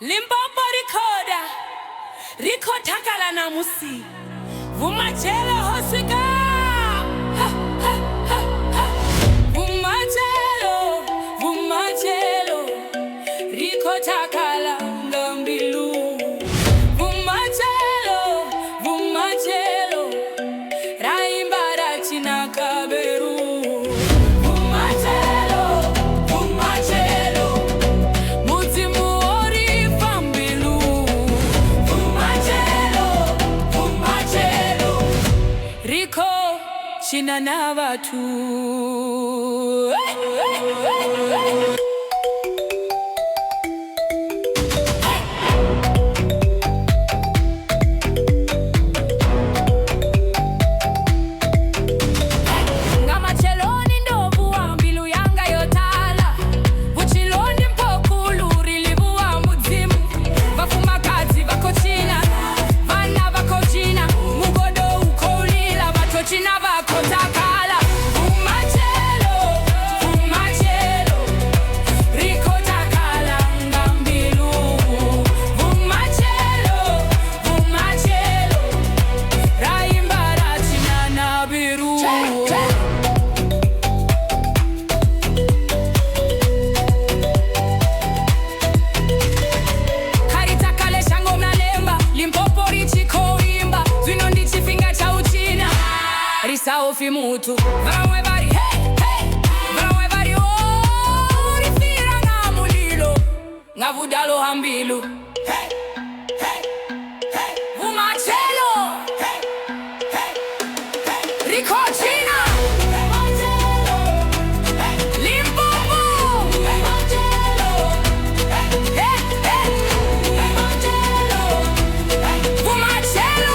Limpopo rikotakala na musi vumachelo hosika vumachelo rikotakala ngambilu vumachelo raimbara china kaberu China na watu Saofi mutu Varawe vari hey hey Varawe vari oh Rifira nga mulilo Nga vudalo hambilu Hey hey hey Vumachelo Hey hey hey Riko China Limpopo Hey hey Vumachelo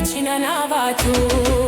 China na watu